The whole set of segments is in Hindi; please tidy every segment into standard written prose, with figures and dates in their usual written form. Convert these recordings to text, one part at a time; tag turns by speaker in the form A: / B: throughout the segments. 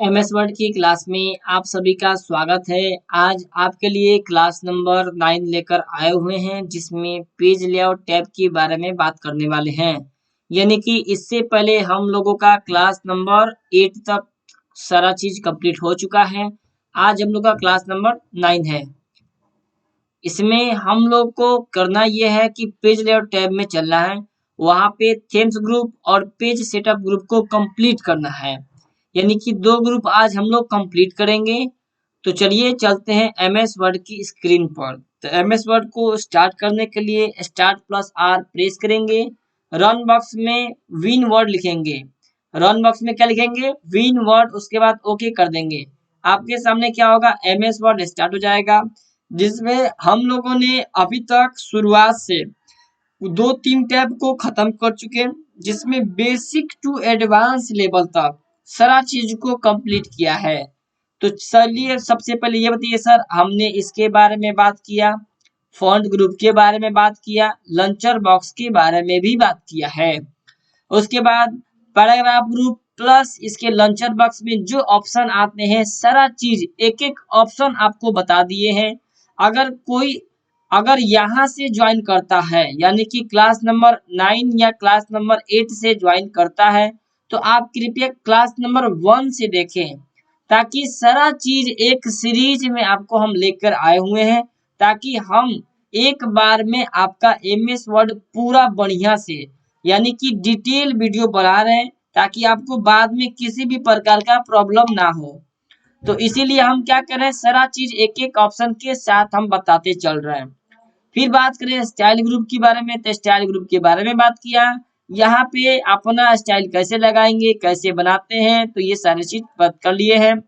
A: एमएस वर्ड की क्लास में आप सभी का स्वागत है। आज आपके लिए क्लास नंबर 9 लेकर आए हुए हैं जिसमें पेज लेआउट टैब के बारे में बात करने वाले हैं। यानी कि इससे पहले हम लोगों का क्लास नंबर 8 तक सारा चीज कंप्लीट हो चुका है। आज हम लोग का क्लास नंबर 9 है। इसमें हम लोग को करना ये है कि पेज लेआउट टैब में चलना है, वहां पे थीम्स ग्रुप और पेज सेटअप ग्रुप को कंप्लीट करना है। यानी कि दो ग्रुप आज हम लोग कंप्लीट करेंगे। तो चलिए चलते हैं एमएस वर्ड की स्क्रीन पर। तो एमएस वर्ड को स्टार्ट करने के लिए स्टार्ट प्लस आर प्रेस करेंगे। रन बॉक्स में विन वर्ड लिखेंगे। रन बॉक्स में क्या लिखेंगे? Win word. उसके बाद ओके कर देंगे। आपके सामने क्या होगा? एमएस वर्ड स्टार्ट हो जाएगा, जिसमें हम लोगों ने अभी तक शुरुआत से दो तीन टैब को खत्म कर चुके हैं, जिसमें बेसिक टू एडवांस लेवल तक सारा चीज को कंप्लीट किया है। तो चलिए सबसे पहले ये बताइए सर, हमने इसके बारे में बात किया, फॉन्ट ग्रुप के बारे में बात किया, लंचर बॉक्स के बारे में भी बात किया है। उसके बाद पैराग्राफ ग्रुप प्लस इसके लंचर बॉक्स में जो ऑप्शन आते हैं, सारा चीज एक एक ऑप्शन आपको बता दिए हैं। अगर यहाँ से ज्वाइन करता है, यानी कि क्लास नंबर 9 या क्लास नंबर 8 से ज्वाइन करता है, तो आप कृपया क्लास नंबर 1 से देखें, ताकि सारा चीज एक सीरीज में आपको हम लेकर आए हुए हैं, ताकि हम एक बार में आपका एमएस वर्ड पूरा बढ़िया से, यानी कि डिटेल वीडियो बना रहे हैं, ताकि आपको बाद में किसी भी प्रकार का प्रॉब्लम ना हो। तो इसीलिए हम क्या कर रहे हैं, सारा चीज एक एक ऑप्शन के साथ हम बताते चल रहे हैं। फिर बात करें स्टाइल ग्रुप के बारे में, तो स्टाइल ग्रुप के बारे में बात किया। यहाँ पे अपना स्टाइल कैसे लगाएंगे, कैसे बनाते हैं, तो ये सारी चीज बात कर लिए हैं।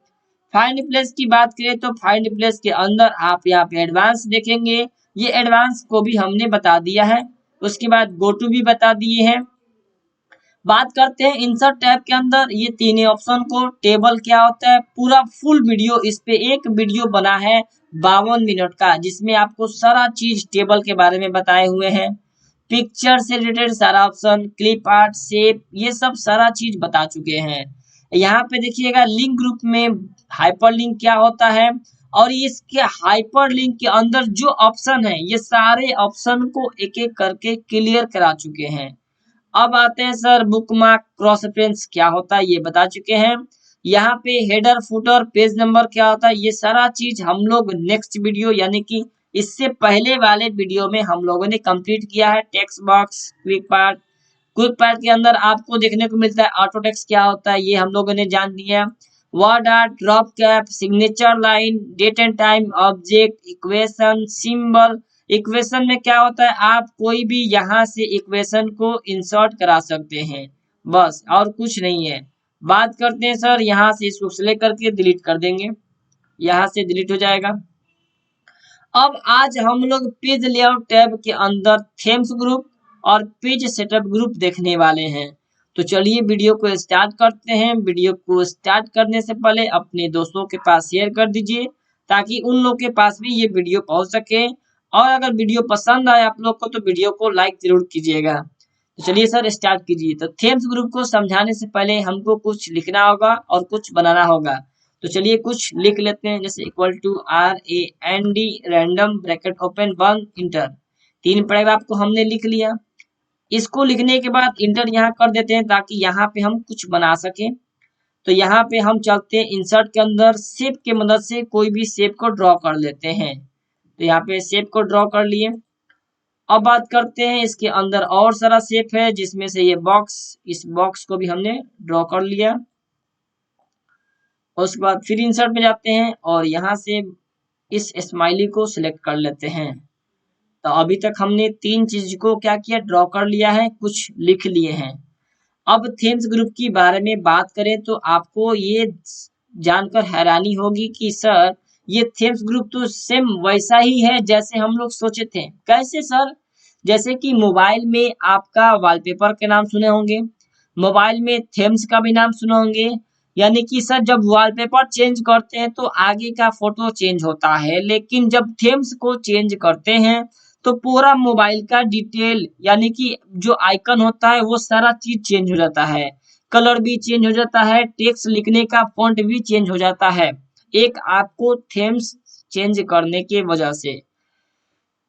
A: फाइंड प्लेस की बात करें तो फाइंड प्लेस के अंदर आप यहाँ पे एडवांस देखेंगे, ये एडवांस को भी हमने बता दिया है। उसके बाद गो टू भी बता दिए हैं। बात करते हैं इंसर्ट टैब के अंदर, ये तीनों ऑप्शन को। टेबल क्या होता है, पूरा फुल वीडियो, इस पे एक वीडियो बना है 52 मिनट का, जिसमें आपको सारा चीज टेबल के बारे में बताए हुए हैं। पिक्चर से रिलेटेड सारा ऑप्शन, क्लिप आर्ट, शेप, ये सब सारा चीज बता चुके हैं। यहाँ पे देखिएगा लिंक ग्रुप में हाइपर लिंक क्या होता है, और इसके हाइपर लिंक के अंदर जो ऑप्शन है, ये सारे ऑप्शन को एक एक करके क्लियर करा चुके हैं। अब आते हैं सर बुकमार्क क्रॉस रेफरेंस क्या होता है, ये बता चुके हैं। यहाँ पे हेडर फुटर पेज नंबर क्या होता है, ये सारा चीज हम लोग नेक्स्ट वीडियो, यानी कि इससे पहले वाले वीडियो में हम लोगों ने कंप्लीट किया है। टेक्स्ट बॉक्स, क्विक पार्ट के अंदर आपको देखने को मिलता है ऑटो टेक्स्ट क्या होता है, ये हम लोगों ने जान लिया। Word art, drop cap, signature line, date and time, object, equation, symbol. Equation में क्या होता है, आप कोई भी यहाँ से इक्वेशन को इंसर्ट करा सकते हैं, बस और कुछ नहीं है। बात करते हैं सर, यहाँ से इसको सिलेक्ट करके डिलीट कर देंगे, यहाँ से डिलीट हो जाएगा। अब आज हम लोग पेज लेआउट टैब के अंदर थीम्स ग्रुप और पेज सेटअप ग्रुप देखने वाले हैं। तो चलिए वीडियो को स्टार्ट करते हैं। वीडियो को स्टार्ट करने से पहले अपने दोस्तों के पास शेयर कर दीजिए, ताकि उन लोग के पास भी ये वीडियो पहुंच सके। और अगर वीडियो पसंद आए आप लोग को, तो वीडियो को लाइक जरूर कीजिएगा। तो चलिए सर स्टार्ट कीजिए। तो थीम्स ग्रुप को समझाने से पहले हमको कुछ लिखना होगा और कुछ बनाना होगा। तो चलिए कुछ लिख लेते हैं, जैसे equal to RAND random bracket open 1 enter. 3 paragraph को हमने लिख लिया। इसको लिखने के बाद इंटर यहाँ कर देते हैं, ताकि यहाँ पे हम कुछ बना सके। तो यहाँ पे हम चलते हैं इंसर्ट के अंदर, शेप के मदद से कोई भी शेप को ड्रॉ कर लेते हैं। तो यहाँ पे शेप को ड्रॉ कर लिए। अब बात करते हैं इसके अंदर और सारा शेप है, जिसमें से ये बॉक्स, इस बॉक्स को भी हमने ड्रॉ कर लिया। उसके बाद फिर इंसर्ट में जाते हैं और यहाँ से इस स्माइली को सिलेक्ट कर लेते हैं। तो अभी तक हमने 3 चीज को क्या किया, ड्रॉ कर लिया है, कुछ लिख लिए हैं। अब थीम्स ग्रुप की बारे में बात करें तो आपको ये जानकर हैरानी होगी कि सर ये थीम्स ग्रुप तो सेम वैसा ही है जैसे हम लोग सोचे थे। कैसे सर? जैसे कि मोबाइल में आपका वॉलपेपर के नाम सुने होंगे, मोबाइल में थीम्स का भी नाम सुने होंगे। यानी कि सर जब वॉलपेपर चेंज करते हैं तो आगे का फोटो चेंज होता है, लेकिन जब थीम्स को चेंज करते हैं तो पूरा मोबाइल का डिटेल, यानी कि जो आइकन होता है वो सारा चीज चेंज हो जाता है। कलर भी चेंज हो जाता है, टेक्स्ट लिखने का फॉन्ट भी चेंज हो जाता है, एक आपको थीम्स चेंज करने के वजह से।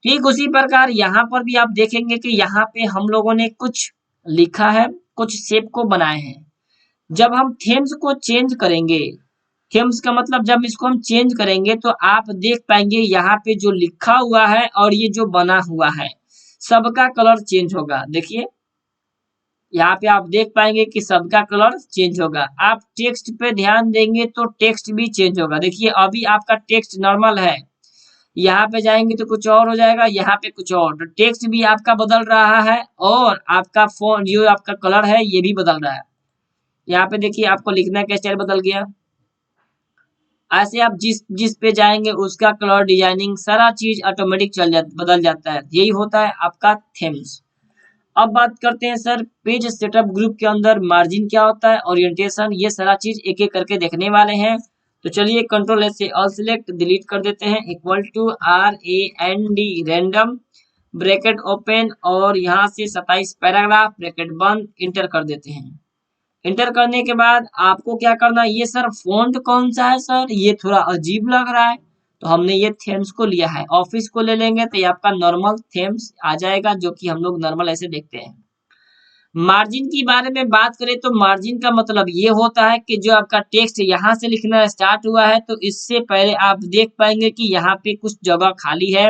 A: ठीक उसी प्रकार यहाँ पर भी आप देखेंगे कि यहाँ पे हम लोगों ने कुछ लिखा है, कुछ शेप को बनाए हैं। जब हम थीम्स को चेंज करेंगे, थीम्स का मतलब जब इसको हम चेंज करेंगे तो आप देख पाएंगे यहाँ पे जो लिखा हुआ है और ये जो बना हुआ है सबका कलर चेंज होगा। देखिए यहाँ पे आप देख पाएंगे कि सबका कलर चेंज होगा। आप टेक्स्ट पे ध्यान देंगे तो टेक्स्ट भी चेंज होगा। देखिए अभी आपका टेक्स्ट नॉर्मल है, यहाँ पे जाएंगे तो कुछ और हो जाएगा, यहाँ पे कुछ और, तो टेक्स्ट भी आपका बदल रहा है और आपका फोन जो आपका कलर है ये भी बदल रहा है। यहाँ पे देखिए आपको लिखने का स्टाइल बदल गया। ऐसे आप जिस जिस पे जाएंगे उसका कलर, डिजाइनिंग, सारा चीज ऑटोमेटिक बदल जाता है। यही होता है आपका थीम्स। अब बात करते हैं सर पेज सेटअप ग्रुप के अंदर मार्जिन क्या होता है, ओरिएंटेशन, ये सारा चीज एक एक करके देखने वाले हैं। तो चलिए कंट्रोल एस से ऑल सिलेक्ट डिलीट कर देते हैं। Equal to RAND random bracket open और यहाँ से 27 पैराग्राफ ब्रैकेट बंद, इंटर कर देते हैं। इंटर करने के बाद आपको क्या करना है, ये सर फॉन्ट कौन सा है सर, ये थोड़ा अजीब लग रहा है, तो हमने ये थीम्स को लिया है। ऑफिस को ले लेंगे तो ये आपका नॉर्मल थीम्स आ जाएगा, जो कि हम लोग नॉर्मल ऐसे देखते हैं। मार्जिन की बारे में बात करें तो मार्जिन का मतलब ये होता है कि जो आपका टेक्स्ट यहाँ से लिखना स्टार्ट हुआ है तो इससे पहले आप देख पाएंगे कि यहाँ पे कुछ जगह खाली है,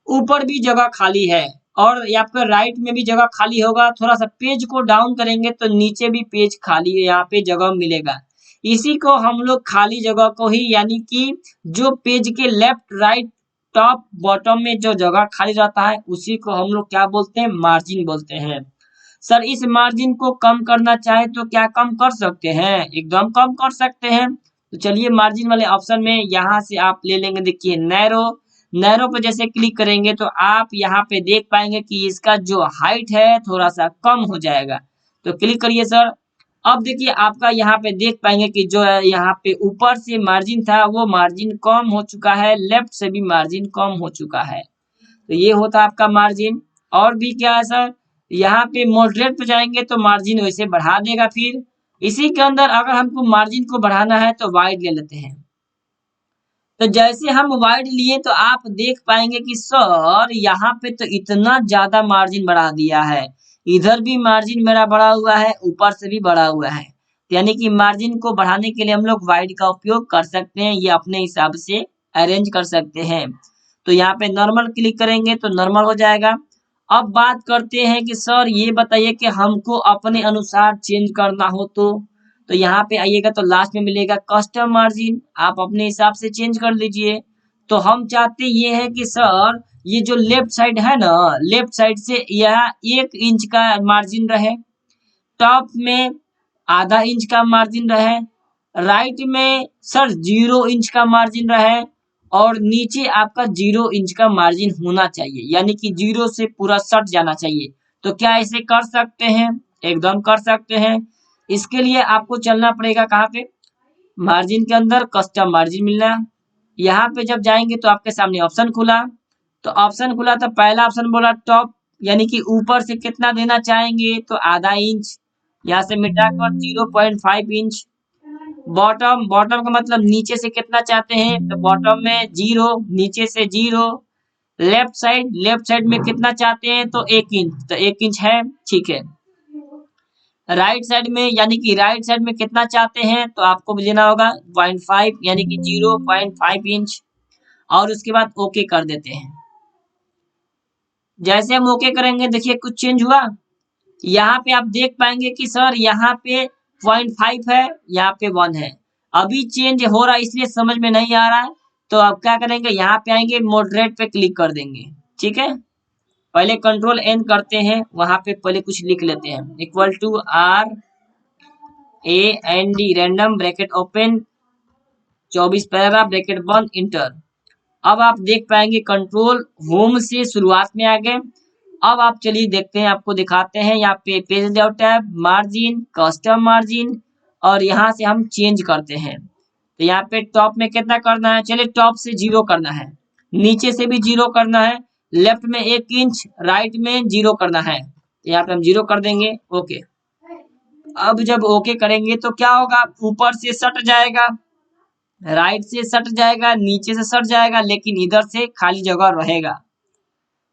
A: ऊपर भी जगह खाली है और आपका राइट में भी जगह खाली होगा। थोड़ा सा पेज को डाउन करेंगे तो नीचे भी पेज खाली है, यहाँ पे जगह मिलेगा। इसी को हम लोग खाली जगह को ही, यानी कि जो पेज के लेफ्ट राइट टॉप बॉटम में जो जगह खाली रहता है उसी को हम लोग क्या बोलते हैं, मार्जिन बोलते हैं। सर इस मार्जिन को कम करना चाहे तो क्या कम कर सकते हैं, एकदम कम कर सकते हैं। तो चलिए मार्जिन वाले ऑप्शन में यहाँ से आप ले लेंगे, देखिए नैरो, नैरो पे जैसे क्लिक करेंगे तो आप यहाँ पे देख पाएंगे कि इसका जो हाइट है थोड़ा सा कम हो जाएगा। तो क्लिक करिए सर। अब देखिए आपका यहाँ पे देख पाएंगे कि जो है यहाँ पे ऊपर से मार्जिन था वो मार्जिन कम हो चुका है, लेफ्ट से भी मार्जिन कम हो चुका है। तो ये होता है आपका मार्जिन। और भी क्या है सर, यहाँ पे मॉडरेट पे जाएंगे तो मार्जिन वैसे बढ़ा देगा। फिर इसी के अंदर अगर हमको मार्जिन को बढ़ाना है तो वाइड ले लेते हैं। तो जैसे हम वाइड लिए तो आप देख पाएंगे कि सर यहाँ पे तो इतना ज्यादा मार्जिन बढ़ा दिया है, इधर भी मार्जिन मेरा बढ़ा हुआ है, ऊपर से भी बढ़ा हुआ है। यानी कि मार्जिन को बढ़ाने के लिए हम लोग वाइड का उपयोग कर सकते हैं, ये अपने हिसाब से अरेंज कर सकते हैं। तो यहाँ पे नॉर्मल क्लिक करेंगे तो नॉर्मल हो जाएगा। अब बात करते हैं कि सर ये बताइए कि हमको अपने अनुसार चेंज करना हो तो यहाँ पे आइएगा तो लास्ट में मिलेगा कस्टम मार्जिन, आप अपने हिसाब से चेंज कर लीजिए। तो हम चाहते ये है कि सर ये जो लेफ्ट साइड है ना, लेफ्ट साइड से यह 1 इंच का मार्जिन रहे, टॉप में आधा इंच का मार्जिन रहे, राइट में सर 0 इंच का मार्जिन रहे और नीचे आपका 0 इंच का मार्जिन होना चाहिए, यानी कि 0 से पूरा सट जाना चाहिए। तो क्या इसे कर सकते हैं, एकदम कर सकते हैं। इसके लिए आपको चलना पड़ेगा कहाँ पे, मार्जिन के अंदर कस्टम मार्जिन मिलना। यहाँ पे जब जाएंगे तो आपके सामने ऑप्शन खुला, तो ऑप्शन खुला तो पहला ऑप्शन बोला टॉप, यानी कि ऊपर से कितना देना चाहेंगे तो आधा इंच, यहाँ से मिटाकर 0.5 इंच। बॉटम, बॉटम का मतलब नीचे से कितना चाहते हैं तो बॉटम में 0, नीचे से 0। लेफ्ट साइड, लेफ्ट साइड में कितना चाहते हैं तो 1 इंच, तो 1 इंच है, ठीक है। राइट साइड में, यानी कि राइट साइड में कितना चाहते हैं तो आपको भी लेना होगा 0.5, यानी कि 0.5 इंच। और उसके बाद ओके कर देते हैं। जैसे हम ओके करेंगे देखिए कुछ चेंज हुआ, यहाँ पे आप देख पाएंगे कि सर यहाँ पे 0.5 है, यहाँ पे 1 है। अभी चेंज हो रहा है इसलिए समझ में नहीं आ रहा है, तो आप क्या करेंगे, यहाँ पे आएंगे मॉडरेट पे क्लिक कर देंगे, ठीक है। पहले कंट्रोल एन करते हैं, वहां पे पहले कुछ लिख लेते हैं। Equal to RAND random bracket open 24 paragraph bracket बंद, इंटर। अब आप देख पाएंगे कंट्रोल होम से शुरुआत में आ गए। अब आप चलिए देखते हैं, आपको दिखाते हैं। यहाँ पे page layout tab, margin, custom margin, और यहाँ से हम चेंज करते हैं। तो यहाँ पे टॉप में कितना करना है, चलिए टॉप से 0 करना है, नीचे से भी 0 करना है, लेफ्ट में 1 इंच, राइट में 0 करना है। यहाँ पे हम 0 कर देंगे, ओके। अब जब ओके करेंगे तो क्या होगा, ऊपर से सट जाएगा, राइट से सट जाएगा, नीचे से सट जाएगा, लेकिन इधर से खाली जगह रहेगा।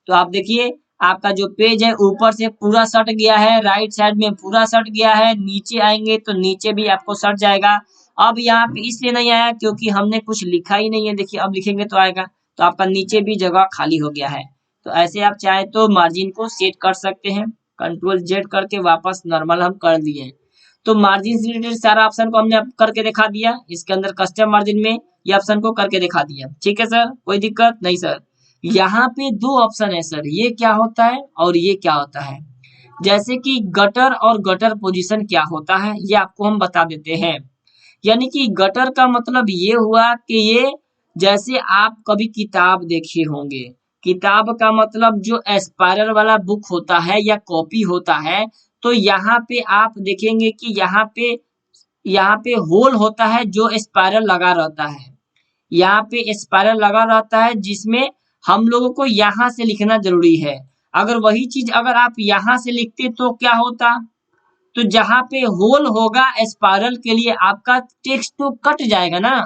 A: तो आप देखिए आपका जो पेज है ऊपर से पूरा सट गया है, राइट साइड में पूरा सट गया है, नीचे आएंगे तो नीचे भी आपको सट जाएगा। अब यहाँ पे इसलिए नहीं आया क्योंकि हमने कुछ लिखा ही नहीं है, देखिए अब लिखेंगे तो आएगा। तो आपका नीचे भी जगह खाली हो गया है। तो ऐसे आप चाहे तो मार्जिन को सेट कर सकते हैं, कंट्रोल जेड करके वापस नॉर्मल हम कर दिए। तो मार्जिन से रिलेटेड सारा ऑप्शन को हमने करके दिखा दिया, इसके अंदर कस्टम मार्जिन में ये ऑप्शन को करके दिखा दिया। ठीक है सर, कोई दिक्कत नहीं सर। यहाँ पे दो ऑप्शन है सर, ये क्या होता है और ये क्या होता है। जैसे कि गटर और गटर पोजीशन क्या होता है ये आपको हम बता देते हैं। यानी कि गटर का मतलब ये हुआ कि ये, जैसे आप कभी किताब देखे होंगे, किताब का मतलब जो स्पाइरल वाला बुक होता है या कॉपी होता है, तो यहाँ पे आप देखेंगे कि यहाँ पे होल होता है जो स्पाइरल लगा रहता है। यहाँ पे स्पाइरल लगा रहता है जिसमें हम लोगों को यहाँ से लिखना जरूरी है। अगर वही चीज अगर आप यहाँ से लिखते तो क्या होता, तो जहाँ पे होल होगा स्पाइरल के लिए आपका टेक्स्ट तो कट जाएगा ना।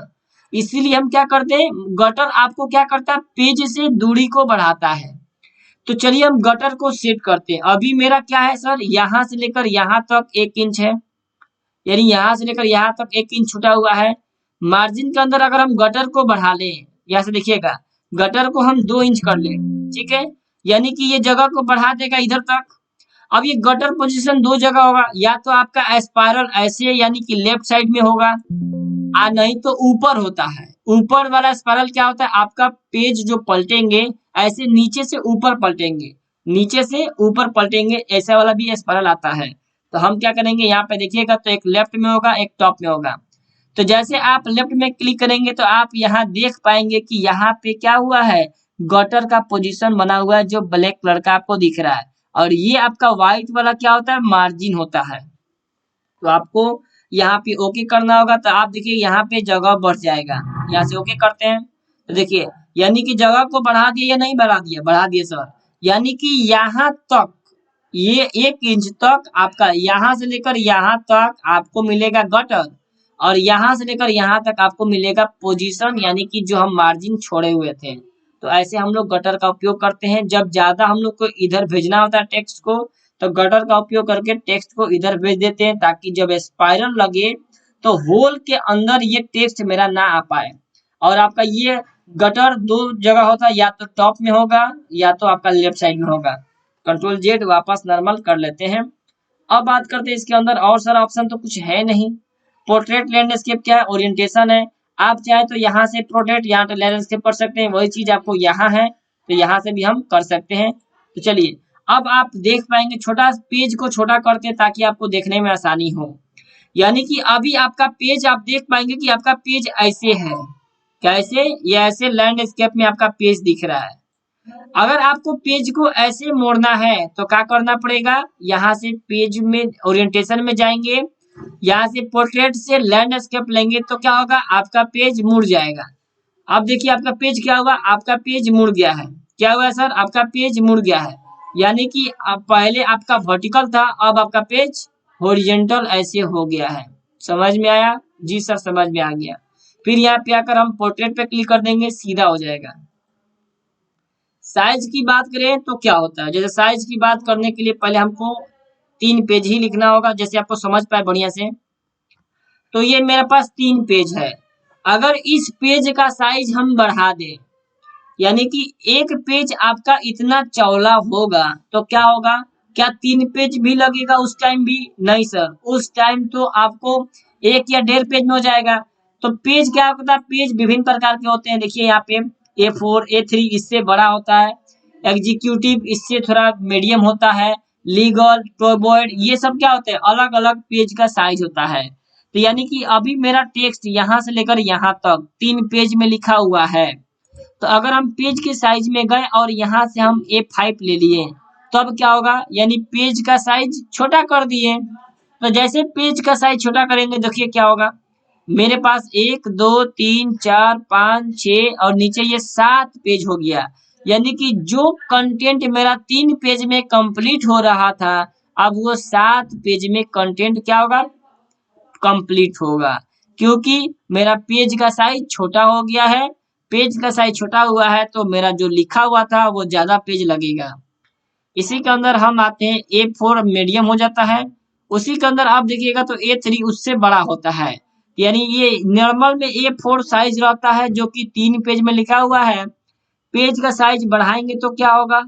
A: इसीलिए हम क्या करते हैं, गटर आपको क्या करता है, पेज से दूरी को बढ़ाता है। तो चलिए हम गटर को सेट करते हैं। अभी मेरा क्या है सर, यहाँ से लेकर यहाँ तक 1 इंच है, यानी यहाँ से लेकर यहाँ तक 1 इंच छूटा हुआ है। मार्जिन के अंदर अगर हम गटर को बढ़ा लें, यहाँ से देखिएगा गटर को हम 2 इंच कर लें, ठीक है, यानी कि ये जगह को बढ़ा देगा इधर तक। अब ये गटर पोजीशन दो जगह होगा, या तो आपका स्पाइरल ऐसे यानी कि लेफ्ट साइड में होगा, नहीं तो ऊपर होता है। ऊपर वाला स्पाइरल क्या होता है, आपका पेज जो पलटेंगे ऐसे नीचे से ऊपर पलटेंगे, नीचे से ऊपर पलटेंगे, ऐसा वाला भी स्पाइरल आता है। तो हम क्या करेंगे, यहाँ पे देखिएगा तो एक लेफ्ट में होगा एक टॉप में होगा। तो जैसे आप लेफ्ट में क्लिक करेंगे तो आप यहाँ देख पाएंगे कि यहाँ पे क्या हुआ है, गटर का पोजीशन बना हुआ है जो ब्लैक कलर का आपको दिख रहा है, और ये आपका व्हाइट वाला क्या होता है, मार्जिन होता है। तो आपको यहाँ पे ओके करना होगा। तो आप देखिए यहाँ पे जगह बढ़ जाएगा, यहाँ से ओके करते हैं तो देखिए यानी कि जगह को बढ़ा दिया या नहीं बढ़ा दिया, बढ़ा दिए सर। यानी कि यहाँ तक ये 1 इंच तक आपका, यहाँ से लेकर यहाँ तक आपको मिलेगा गटर, और यहाँ से लेकर यहाँ तक आपको मिलेगा पोजीशन, यानी कि जो हम मार्जिन छोड़े हुए थे। तो ऐसे हम लोग गटर का उपयोग करते हैं। जब ज्यादा हम लोग को इधर भेजना होता है टेक्स्ट को, तो गटर का उपयोग करके टेक्स्ट को इधर भेज देते हैं, ताकि जब स्पाइरल लगे तो होल के अंदर ये टेक्स्ट मेरा ना आ पाए। और आपका ये गटर दो जगह होता है, या तो टॉप में होगा या तो आपका लेफ्ट साइड में होगा। कंट्रोल जेड वापस नॉर्मल कर लेते हैं। अब बात करते हैं इसके अंदर और सारा ऑप्शन तो कुछ है नहीं। पोर्ट्रेट लैंडस्केप क्या है, ओरिएंटेशन है। आप चाहे तो यहाँ से पोर्ट्रेट, यहाँ तो लैंडस्केप कर सकते हैं, वही चीज आपको यहाँ है तो यहाँ से भी हम कर सकते हैं। तो चलिए अब आप देख पाएंगे, छोटा पेज को छोटा करते हैं ताकि आपको देखने में आसानी हो। यानी कि अभी आपका पेज आप देख पाएंगे कि आपका पेज ऐसे है, कैसे, ये ऐसे लैंडस्केप में आपका पेज दिख रहा है। अगर आपको पेज को ऐसे मोड़ना है तो क्या करना पड़ेगा, यहाँ से पेज में ओरिएंटेशन में जाएंगे, यहाँ से पोर्ट्रेट से लैंडस्केप लेंगे तो क्या होगा, आपका पेज मुड़ जाएगा। अब देखिए आपका पेज क्या हुआ, आपका पेज मुड़ गया है। क्या हुआ सर, आपका पेज मुड़ गया है। यानी कि अब पहले आपका वर्टिकल था, अब आपका पेज हॉरिजॉन्टल ऐसे हो गया है। समझ में आया? जी सर समझ में आ गया। फिर यहाँ पे आकर हम पोर्ट्रेट पे क्लिक कर देंगे, सीधा हो जाएगा। साइज की बात करें तो क्या होता है, जैसे साइज की बात करने के लिए पहले हमको 3 पेज ही लिखना होगा, जैसे आपको समझ पाए बढ़िया से। तो ये मेरे पास 3 पेज है। अगर इस पेज का साइज हम बढ़ा दें, यानी कि एक पेज आपका इतना चौड़ा होगा तो क्या होगा, क्या 3 पेज भी लगेगा उस टाइम भी? नहीं सर, उस टाइम तो आपको 1 या 1.5 पेज में हो जाएगा। तो पेज क्या होता है, पेज विभिन्न प्रकार के होते हैं। देखिए यहाँ पे A4, A3 इससे बड़ा होता है, एग्जीक्यूटिव इससे थोड़ा मीडियम होता है, लीगल, टॉयबॉयड, ये सब क्या होते हैं, अलग अलग पेज का साइज होता है। तो यानी कि अभी मेरा टेक्स्ट यहाँ से लेकर यहाँ तक 3 पेज में लिखा हुआ है। तो अगर हम पेज के साइज में गए और यहाँ से हम A5 ले लिए, तब क्या होगा, यानी पेज का साइज छोटा कर दिए। तो जैसे पेज का साइज छोटा करेंगे, देखिए क्या होगा, मेरे पास 1 2 3 4 5 6 और नीचे ये 7 पेज हो गया। यानी कि जो कंटेंट मेरा 3 पेज में कंप्लीट हो रहा था, अब वो 7 पेज में कंटेंट क्या होगा, कंप्लीट होगा, क्योंकि मेरा पेज का साइज छोटा हो गया है। पेज का साइज छोटा हुआ है तो मेरा जो लिखा हुआ था वो ज्यादा पेज लगेगा। इसी के अंदर हम आते हैं A4 मीडियम हो जाता है। उसी के अंदर आप देखिएगा तो A3 उससे बड़ा होता है। यानी ये नॉर्मल में A4 साइज रहता है जो कि 3 पेज में लिखा हुआ है। पेज का साइज बढ़ाएंगे तो क्या होगा,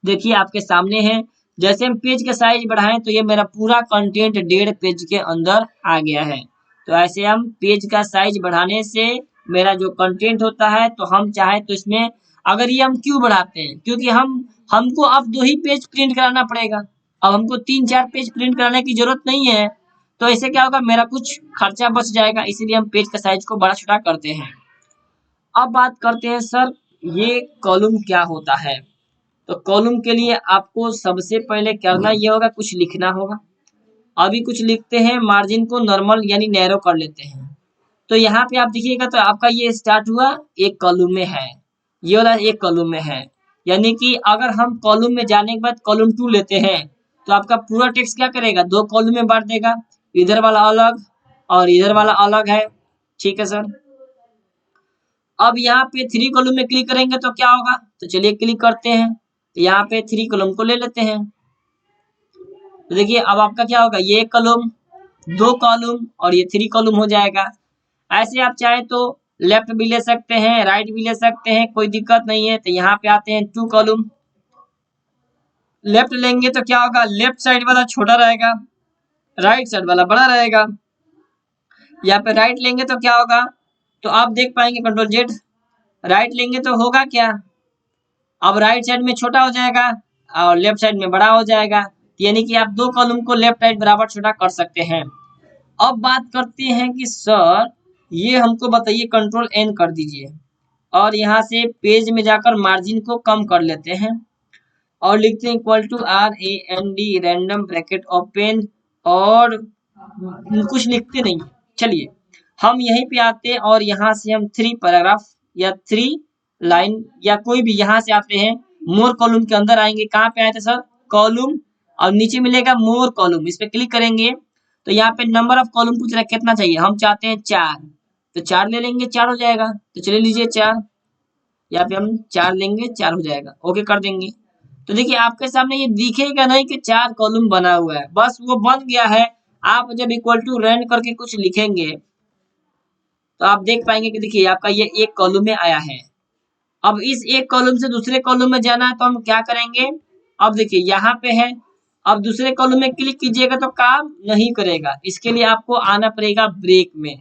A: देखिए आपके सामने है। जैसे हम पेज का साइज बढ़ाएं तो ये मेरा पूरा कंटेंट 1.5 पेज के अंदर आ गया है। तो ऐसे हम पेज का साइज बढ़ाने से मेरा जो कंटेंट होता है, तो हम चाहे तो इसमें, अगर ये हम क्यों बढ़ाते हैं, क्योंकि हमको अब 2 ही पेज प्रिंट कराना पड़ेगा। अब हमको 3-4 पेज प्रिंट कराने की जरूरत नहीं है। तो इससे क्या होगा, मेरा कुछ खर्चा बच जाएगा, इसीलिए हम पेज का साइज को बड़ा छोटा करते हैं। अब बात करते हैं सर, ये कॉलम क्या होता है। तो कॉलम के लिए आपको सबसे पहले करना ये होगा, कुछ लिखना होगा। अभी कुछ लिखते हैं, मार्जिन को नॉर्मल यानी नैरो कर लेते हैं। तो यहाँ पे आप देखिएगा तो आपका ये स्टार्ट हुआ एक कॉलम में है, ये वाला एक कॉलम में है। यानी कि अगर हम कॉलम में जाने के बाद कॉलम 2 लेते हैं तो आपका पूरा टेक्स्ट क्या करेगा, 2 कॉलम में बांट देगा। इधर वाला अलग और इधर वाला अलग है, ठीक है सर। अब यहाँ पे 3 कॉलम में क्लिक करेंगे तो क्या होगा, तो चलिए क्लिक करते हैं। यहाँ पे 3 कॉलम को ले लेते हैं। तो देखिए अब आपका क्या होगा, ये 1 कॉलम, 2 कॉलम और ये 3 कॉलम हो जाएगा। ऐसे आप चाहे तो लेफ्ट भी ले सकते हैं, राइट भी ले सकते हैं, कोई दिक्कत नहीं है। तो यहाँ पे आते हैं 2 कॉलम। लेफ्ट लेंगे तो क्या होगा, लेफ्ट साइड वाला छोटा रहेगा, राइट साइड वाला बड़ा रहेगा। यहाँ पे राइट लेंगे तो क्या होगा, तो आप देख पाएंगे कंट्रोल जेड। राइट लेंगे तो होगा क्या, अब राइट साइड में छोटा हो जाएगा और लेफ्ट साइड में बड़ा हो जाएगा। यानी कि आप 2 कॉलम को लेफ्ट राइट बराबर छोटा कर सकते हैं। अब बात करते हैं कि सर ये हमको बताइए, कंट्रोल एन कर दीजिए और यहाँ से पेज में जाकर मार्जिन को कम कर लेते हैं और लिखते हैं equal to RAND random bracket open, और कुछ लिखते नहीं। चलिए हम यहीं पे आते हैं और यहाँ से हम 3 पैराग्राफ या 3 लाइन या कोई भी यहाँ से आते हैं, मोर कॉलम के अंदर आएंगे। कहाँ पे आए थे सर, कॉलम, और नीचे मिलेगा मोर कॉलम, इस पे क्लिक करेंगे तो यहाँ पे नंबर ऑफ कॉलम पूछ रहा है कितना चाहिए, हम चाहते हैं 4, तो 4 ले लेंगे, 4 हो जाएगा। तो चले लीजिए 4, यहाँ पे हम 4 लेंगे, 4 हो जाएगा, ओके कर देंगे। तो देखिए आपके सामने ये दिखेगा नहीं कि 4 कॉलम बना हुआ है, बस वो बन गया है। आप जब इक्वल टू रन करके कुछ लिखेंगे तो आप देख पाएंगे कि देखिए आपका ये एक कॉलम में आया है। अब इस एक कॉलम से दूसरे कॉलम में जाना है तो हम क्या करेंगे, अब देखिए यहाँ पे है, अब दूसरे कॉलम में क्लिक कीजिएगा तो काम नहीं करेगा। इसके लिए आपको आना पड़ेगा ब्रेक में।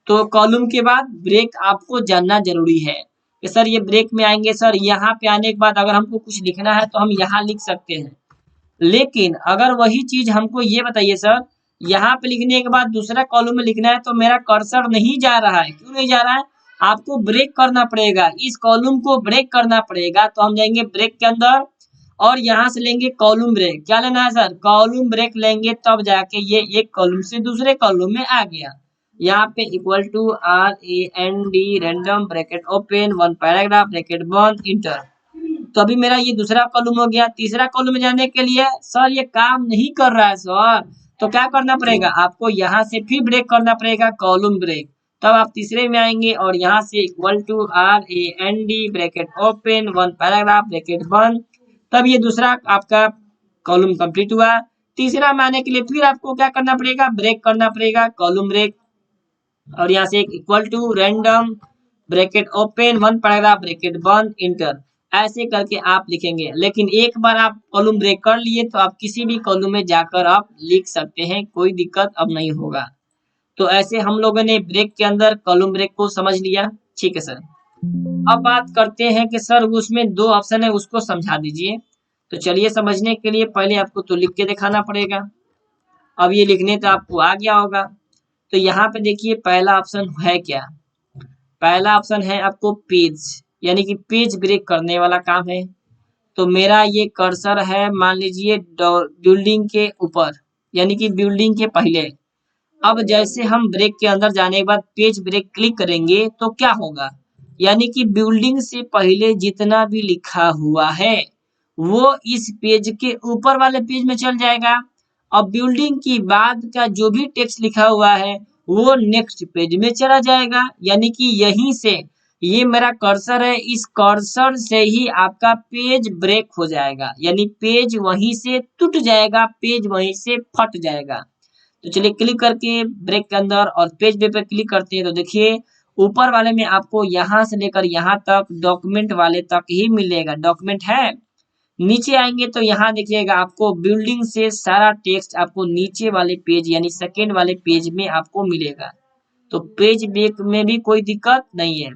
A: तो कॉलम के बाद ब्रेक आपको जानना जरूरी है कि सर ये ब्रेक में आएंगे। सर यहाँ पे आने के बाद अगर हमको कुछ लिखना है तो हम यहाँ लिख सकते हैं, लेकिन अगर वही चीज हमको ये बताइए सर, यहाँ पे लिखने के बाद दूसरा कॉलम में लिखना है तो मेरा कर्सर नहीं जा रहा है। क्यों नहीं जा रहा है, आपको ब्रेक करना पड़ेगा, इस कॉलम को ब्रेक करना पड़ेगा। तो हम जाएंगे ब्रेक के अंदर और यहाँ से लेंगे कॉलम ब्रेक। क्या लेना है सर, कॉलम ब्रेक लेंगे, तब जाके ये एक कॉलम से दूसरे कॉलम में आ गया। यहाँ पे equal to RAND random bracket open 1 paragraph bracket बंद इंटर। तो अभी मेरा ये दूसरा कॉलम हो गया। तीसरा कॉलम में जाने के लिए सर ये काम नहीं कर रहा है सर, तो क्या करना पड़ेगा, आपको यहाँ से फिर ब्रेक करना पड़ेगा, कॉलम ब्रेक। तब आप तीसरे में आएंगे और यहाँ से equal to RAND bracket open 1 paragraph bracket बंद। तब ये दूसरा आपका कॉलम कंप्लीट हुआ। तीसरा में आने के लिए फिर आपको क्या करना पड़ेगा, ब्रेक करना पड़ेगा, कॉलम ब्रेक, और यहाँ से equal to random bracket open 1 paragraph bracket बंद इंटर। ऐसे करके आप लिखेंगे। लेकिन एक बार आप कॉलम ब्रेक कर लिए तो आप किसी भी कॉलम में जाकर आप लिख सकते हैं, कोई दिक्कत अब नहीं होगा। तो ऐसे हम लोगों ने ब्रेक के अंदर कॉलम ब्रेक को समझ लिया, ठीक है सर। अब बात करते हैं कि सर उसमें 2 ऑप्शन है, उसको समझा दीजिए। तो चलिए समझने के लिए पहले आपको तो लिख के दिखाना पड़ेगा। अब ये लिखने तो आपको आ गया होगा। तो यहाँ पे देखिए पहला ऑप्शन है क्या, पहला ऑप्शन है आपको पेज, यानी कि पेज ब्रेक करने वाला काम है। तो मेरा ये कर्सर है मान लीजिए बिल्डिंग के ऊपर, यानी कि बिल्डिंग के पहले। अब जैसे हम ब्रेक के अंदर जाने के बाद पेज ब्रेक क्लिक करेंगे तो क्या होगा, यानी कि बिल्डिंग से पहले जितना भी लिखा हुआ है वो इस पेज के ऊपर वाले पेज में चल जाएगा। अब बिल्डिंग की बाद का जो भी टेक्स्ट लिखा हुआ है वो नेक्स्ट पेज में चला जाएगा। यानी कि यहीं से ये मेरा कर्सर है, इस कर्सर से ही आपका पेज ब्रेक हो जाएगा, यानी पेज वहीं से टूट जाएगा, पेज वहीं से फट जाएगा। तो चलिए क्लिक करके ब्रेक के अंदर और पेज ब्रेक पर क्लिक करते हैं तो देखिए ऊपर वाले में आपको यहाँ से लेकर यहाँ तक डॉक्यूमेंट वाले तक ही मिलेगा, डॉक्यूमेंट है। नीचे आएंगे तो यहाँ देखिएगा आपको बिल्डिंग से सारा टेक्स्ट आपको नीचे वाले पेज यानी सेकेंड वाले पेज में आपको मिलेगा। तो पेज ब्रेक में भी कोई दिक्कत नहीं है।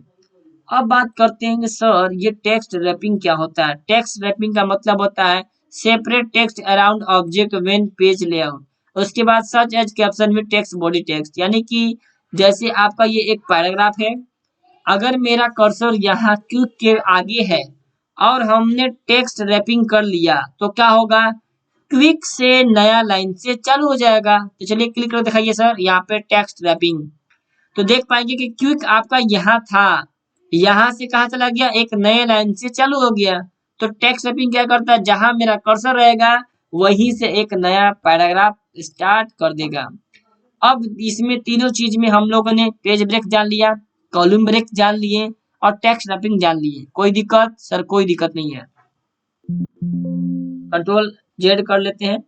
A: अब बात करते हैं कि सर ये टेक्स्ट रैपिंग क्या होता है। टेक्स्ट रैपिंग का मतलब होता है separate text around object when page layout. उसके बाद सच एज कैप्शन में टेक्स्ट बॉडी टेक्स्ट, यानी कि जैसे आपका ये एक पैराग्राफ है, अगर मेरा कर्सर यहाँ क्लिक के आगे है और हमने टेक्स्ट रैपिंग कर लिया तो क्या होगा, क्विक से नया लाइन से चालू हो जाएगा। तो चलिए क्लिक कर दिखाइए सर यहाँ पे टेक्स्ट रैपिंग, तो देख पाएंगे कि क्विक आपका यहाँ था, यहाँ से कहाँ चला गया, एक नए लाइन से चालू हो गया। तो टेक्स्ट रैपिंग क्या करता है, जहां मेरा कर्सर रहेगा वहीं से एक नया पैराग्राफ स्टार्ट कर देगा। अब इसमें तीनों चीज में हम लोगों ने पेज ब्रेक जान लिया, कॉलम ब्रेक जान लिए और टेक्स्ट रैपिंग जान लिए। कोई दिक्कत सर? कोई दिक्कत नहीं है। कंट्रोल जेड कर लेते हैं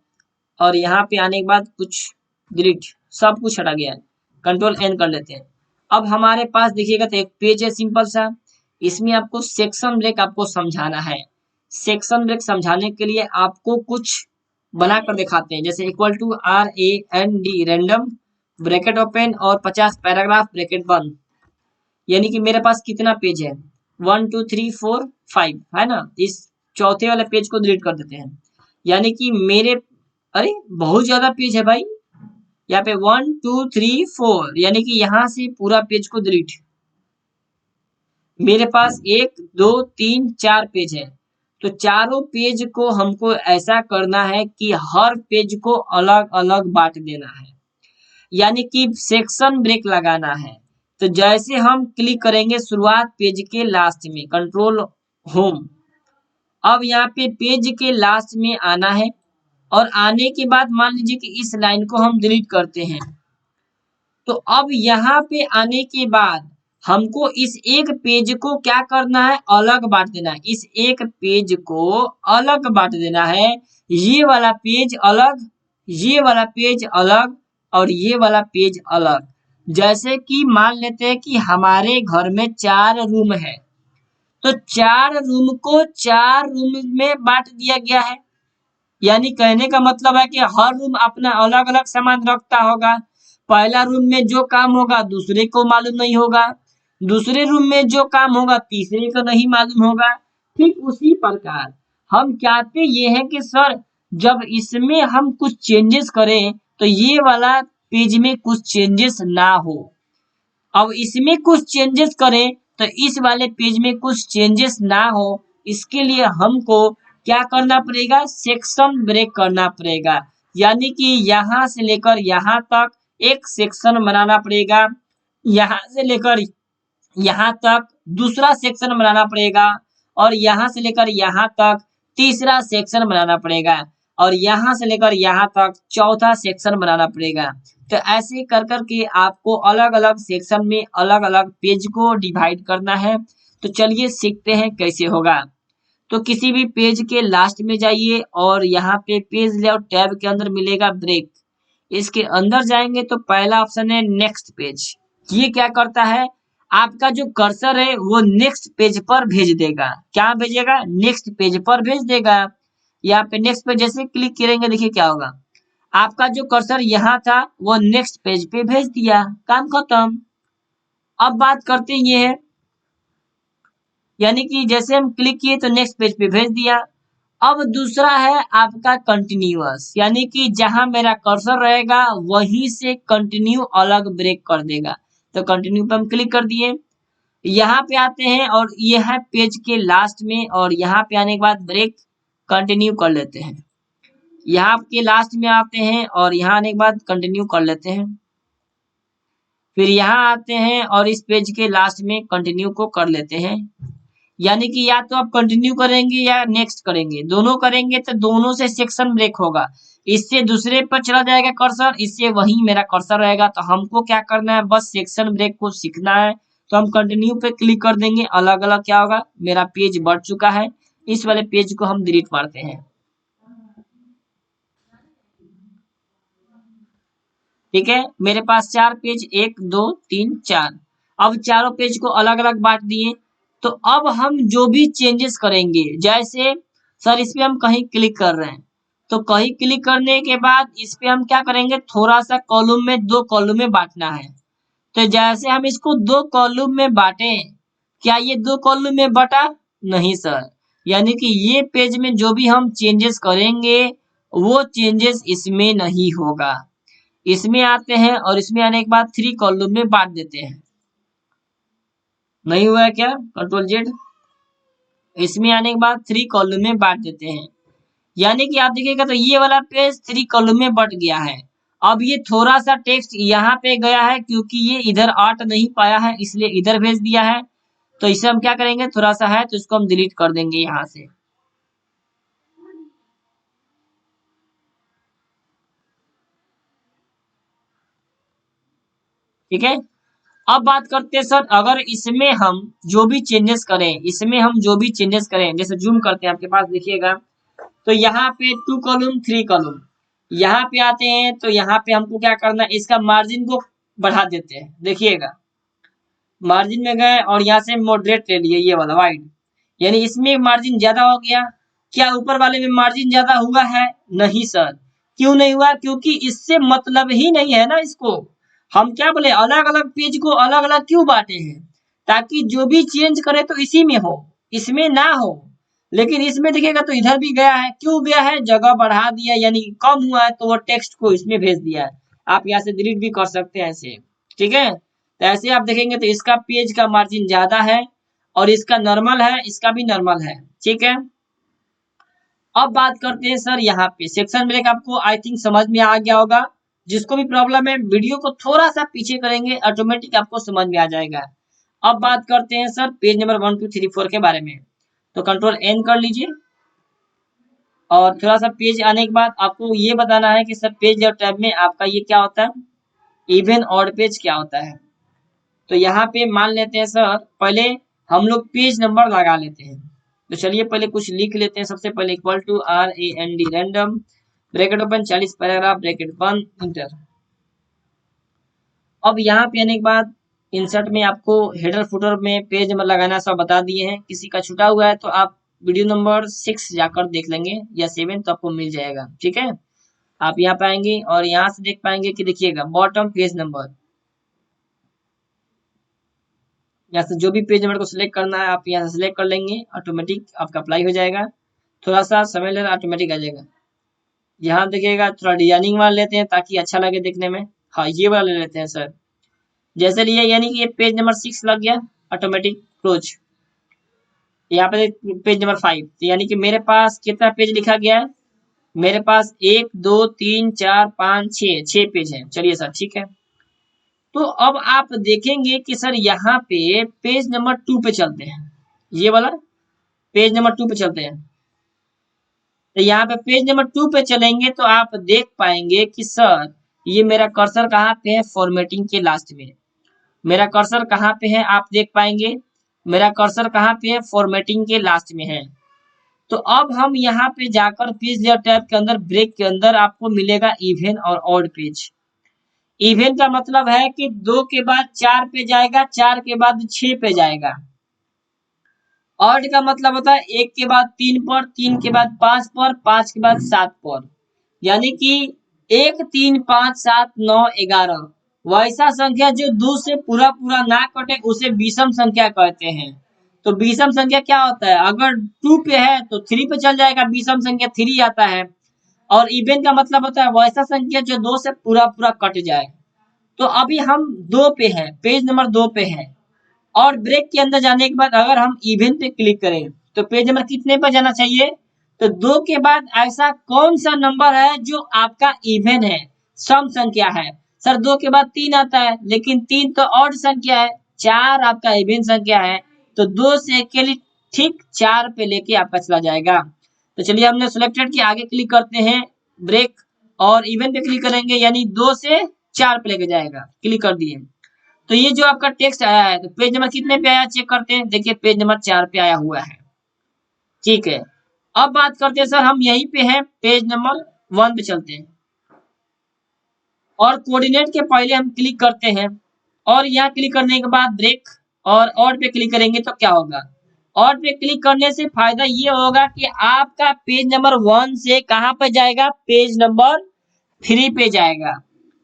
A: और यहाँ पे आने के बाद कुछ डिलीट, सब कुछ हटा गया है। कंट्रोल एन कर लेते हैं। अब हमारे पास देखिएगा तो एक पेज है सिंपल सा, इसमें आपको सेक्शन ब्रेक आपको समझाना है। सेक्शन ब्रेक समझाने के लिए आपको कुछ बना कर दिखाते हैं, जैसे equal to RAND random bracket open और 50 पैराग्राफ ब्रैकेट बंद। यानी कि मेरे पास कितना पेज है, 1 2 3 4 5 है ना, इस चौथे वाले पेज को डिलीट कर देते हैं। यानी कि मेरे, अरे बहुत ज्यादा पेज है भाई, यहाँ पे 1 2 3 4 यानी कि यहाँ से पूरा पेज को डिलीट। मेरे पास 1 2 3 4 पेज है, तो चारों पेज को हमको ऐसा करना है कि हर पेज को अलग अलग बांट देना है, यानी कि सेक्शन ब्रेक लगाना है। तो जैसे हम क्लिक करेंगे शुरुआत पेज के लास्ट में, कंट्रोल होम, अब यहाँ पे पेज के लास्ट में आना है और आने के बाद मान लीजिए कि इस लाइन को हम डिलीट करते हैं। तो अब यहाँ पे आने के बाद हमको इस एक पेज को क्या करना है, अलग बांट देना है। इस एक पेज को अलग बांट देना है, ये वाला पेज अलग, ये वाला पेज अलग और ये वाला पेज अलग। जैसे कि मान लेते हैं कि हमारे घर में 4 रूम है, तो 4 रूम को 4 रूम में बांट दिया गया है। यानी कहने का मतलब है कि हर रूम अपना अलग अलग सामान रखता होगा। पहला रूम में जो काम होगा दूसरे को मालूम नहीं होगा, दूसरे रूम में जो काम होगा तीसरे को नहीं मालूम होगा। ठीक उसी प्रकार हम चाहते ये है कि सर जब इसमें हम कुछ चेंजेस करें तो ये वाला पेज में कुछ चेंजेस ना हो। अब इसमें कुछ चेंजेस करें तो इस वाले पेज में कुछ चेंजेस ना हो, इसके लिए हमको क्या करना पड़ेगा, सेक्शन ब्रेक करना पड़ेगा। यानी कि यहाँ से लेकर यहाँ तक एक सेक्शन बनाना पड़ेगा, यहाँ से लेकर यहाँ तक दूसरा सेक्शन बनाना पड़ेगा और यहाँ से लेकर यहाँ तक तीसरा सेक्शन बनाना पड़ेगा और यहाँ से लेकर यहाँ तक चौथा सेक्शन बनाना पड़ेगा। तो ऐसे कर करके आपको अलग अलग सेक्शन में अलग अलग पेज को डिवाइड करना है। तो चलिए सीखते हैं कैसे होगा। तो किसी भी पेज के लास्ट में जाइए और यहाँ पे पेज लेआउट टैब के अंदर मिलेगा ब्रेक, इसके अंदर जाएंगे तो पहला ऑप्शन है नेक्स्ट पेज। ये क्या करता है, आपका जो कर्सर है वो नेक्स्ट पेज पर भेज देगा। क्या भेजेगा, नेक्स्ट पेज पर भेज देगा। यहाँ पे नेक्स्ट पे जैसे क्लिक करेंगे देखिए क्या होगा, आपका जो कर्सर यहाँ था वो नेक्स्ट पेज पे भेज दिया, काम खत्म। अब बात करते हैं ये है, यानी कि जैसे हम क्लिक किए तो नेक्स्ट पेज पे भेज दिया। अब दूसरा है आपका कंटिन्यूअस, यानी कि जहां मेरा कर्सर रहेगा वहीं से कंटिन्यू अलग ब्रेक कर देगा। तो कंटिन्यू पे हम क्लिक कर दिए, यहाँ पे आते हैं और ये है पेज के लास्ट में और यहाँ पे आने के बाद ब्रेक कंटिन्यू कर लेते हैं। यहाँ के लास्ट में आते हैं और यहाँ आने के बाद कंटिन्यू कर लेते हैं। फिर यहाँ आते हैं और इस पेज के लास्ट में कंटिन्यू को कर लेते हैं। यानी कि या तो आप कंटिन्यू करेंगे या नेक्स्ट करेंगे, दोनों करेंगे तो दोनों से सेक्शन ब्रेक होगा। इससे दूसरे पर चला जाएगा कर्सर, इससे वही मेरा कर्सर रहेगा। तो हमको क्या करना है, बस सेक्शन ब्रेक को सीखना है। तो हम कंटिन्यू पे क्लिक कर देंगे, अलग अलग क्या होगा, मेरा पेज बढ़ चुका है। इस वाले पेज को हम डिलीट मारते हैं। ठीक है, मेरे पास 4 पेज, 1 2 3 4। अब चारों पेज को अलग अलग बांट दिए। तो अब हम जो भी चेंजेस करेंगे, जैसे सर इस पे हम कहीं क्लिक कर रहे हैं, तो कहीं क्लिक करने के बाद इस पे हम क्या करेंगे, थोड़ा सा कॉलम में, 2 कॉलम में बांटना है। तो जैसे हम इसको 2 कॉलम में बांटे, क्या ये 2 कॉलम में बटा? नहीं सर। यानी कि ये पेज में जो भी हम चेंजेस करेंगे वो चेंजेस इसमें नहीं होगा। इसमें आते हैं और इसमें आने के बाद 3 कॉलम में बांट देते हैं। नहीं हुआ है क्या? Control Z. इसमें आने के बाद 3 कॉलम में बांट देते हैं। यानी कि आप देखिएगा तो ये वाला पेज 3 कॉलम में बट गया है। अब ये थोड़ा सा टेक्स्ट यहाँ पे गया है, क्योंकि ये इधर आट नहीं पाया है इसलिए इधर भेज दिया है। तो इसे हम क्या करेंगे, थोड़ा सा है तो इसको हम डिलीट कर देंगे यहाँ से। ठीक है, अब बात करते हैं सर, अगर इसमें हम जो भी चेंजेस करें, इसमें हम जो भी चेंजेस करें, जैसे जूम करते हैं आपके पास देखिएगा, तो यहाँ पे 2 कॉलम 3 कॉलम, यहाँ पे आते हैं तो यहाँ पे हमको क्या करना है, इसका मार्जिन को बढ़ा देते हैं। देखिएगा, मार्जिन में गए और यहाँ से मॉडरेट ले लिए, ये वाला वाइड, यानी इसमें मार्जिन ज्यादा हो गया। क्या ऊपर वाले में मार्जिन ज्यादा हुआ है? नहीं सर। क्यों नहीं हुआ? क्योंकि इससे मतलब ही नहीं है ना इसको। हम क्या बोले, अलग अलग पेज को अलग अलग क्यों बांटे हैं, ताकि जो भी चेंज करे तो इसी में हो, इसमें ना हो। लेकिन इसमें देखिएगा तो इधर भी गया है, क्यों गया है, जगह बढ़ा दिया, यानी कम हुआ है तो वो टेक्स्ट को इसमें भेज दिया है। आप यहाँ से डिलीट भी कर सकते हैं ऐसे। ठीक है, तो ऐसे आप देखेंगे तो इसका पेज का मार्जिन ज्यादा है और इसका नॉर्मल है, इसका भी नॉर्मल है। ठीक है, अब बात करते हैं सर, यहाँ पे सेक्शन ब्रेक आपको आई थिंक समझ में आ गया होगा। जिसको भी प्रॉब्लम है वीडियो को थोड़ा सा पीछे करेंगे, ऑटोमेटिक आपको समझ में आ जाएगा। अब बात करते हैं सर पेज नंबर 1 2 3 4 के बारे में। तो कंट्रोल एन कर लीजिए और थोड़ा सा पेज आने के बाद आपको ये बताना है कि सर पेज और टैब में आपका ये क्या होता है, इवन ऑड पेज क्या होता है। तो यहाँ पे मान लेते हैं सर, पहले हम लोग पेज नंबर लगा लेते हैं। तो चलिए पहले कुछ लिख लेते हैं। सबसे पहले equal to RAND random, bracket open 40 paragraph, bracket बंद, इंटर। अब यहाँ पे आने के बाद इंसर्ट में आपको हेडर फुटर में पेज नंबर लगाना सब बता दिए हैं। किसी का छूटा हुआ है तो आप वीडियो नंबर 6 जाकर देख लेंगे या 7, तो आपको मिल जाएगा। ठीक है, आप यहाँ पे आएंगे और यहाँ से देख पाएंगे कि देखिएगा बॉटम पेज नंबर, यहाँ से जो भी पेज नंबर को सिलेक्ट करना है आप यहाँ से सिलेक्ट कर लेंगे, ऑटोमेटिक आपका अप्लाई हो जाएगा। थोड़ा सा समय लेना, ऑटोमेटिक आ जाएगा। यहाँ देखिएगा थोड़ा डिजाइनिंग वाला लेते हैं ताकि अच्छा लगे देखने में। हाँ, ये वाला ले लेते हैं सर। जैसे लिए यानी कि ये पेज नंबर 6 लग गया, ऑटोमेटिक क्लोज। यहाँ पे पेज नंबर 5, तो यानी कि मेरे पास कितना पेज लिखा गया है, मेरे पास 1 2 3 4 5 6 पेज है। चलिए सर, ठीक है। तो अब आप देखेंगे कि सर यहाँ पे पेज नंबर 2 पे चलते हैं, ये वाला पेज नंबर 2 पे चलते हैं। तो यहाँ पे पेज नंबर 2 पे चलेंगे तो आप देख पाएंगे कि सर ये मेरा कर्सर कहाँ पे है, फॉर्मेटिंग के लास्ट में। मेरा कर्सर कहाँ पे है, आप देख पाएंगे मेरा कर्सर कहाँ पे है, फॉर्मेटिंग के लास्ट में है। तो अब हम यहाँ पे जाकर पेज लेआउट टैब के अंदर ब्रेक के अंदर आपको मिलेगा इवन और ऑड पेज। इवन का मतलब है कि 2 के बाद 4 पे जाएगा, 4 के बाद 6 पे जाएगा। ऑड का मतलब होता है 1 के बाद 3 पर, 3 के बाद 5 पर, 5 के बाद 7 पर। यानी कि 1 3 5 7 9 11 वैसा संख्या जो 2 से पूरा पूरा ना कटे उसे विषम संख्या कहते हैं। तो विषम संख्या क्या होता है, अगर 2 पे है तो 3 पे चल जाएगा, विषम संख्या 3 आता है। और इवन का मतलब होता है वैसा संख्या जो 2 से पूरा पूरा कट जाए। तो अभी हम 2 पे हैं, पेज नंबर 2 पे है। और ब्रेक के अंदर जाने के बाद अगर हम इवन पे क्लिक करें तो पेज नंबर कितने पर जाना चाहिए, तो 2 के बाद ऐसा कौन सा नंबर है जो आपका इवन है, सम संख्या है। सर 2 के बाद 3 आता है, लेकिन 3 तो ऑड संख्या है, 4 आपका इवन संख्या है। तो 2 से अकेले ठीक 4 पे लेके आपका चला जाएगा। तो चलिए हमने सिलेक्टेड किया, आगे क्लिक करते हैं ब्रेक और इवन पे क्लिक करेंगे, यानी 2 से 4 पे लेके जाएगा। क्लिक कर दिए। तो ये जो आपका टेक्स्ट आया है, तो पेज नंबर कितने पे आया चेक करते हैं। देखिए पेज नंबर 4 पे आया हुआ है। ठीक है, अब बात करते हैं सर, हम यहीं पे हैं, पेज नंबर 1 पे चलते हैं और कोऑर्डिनेट के पहले हम क्लिक करते हैं और यहाँ क्लिक करने के बाद ब्रेक और पे क्लिक करेंगे तो क्या होगा। और पे क्लिक करने से फायदा ये होगा कि आपका पेज नंबर 1 से कहाँ पे जाएगा, पेज नंबर 3 पे जाएगा।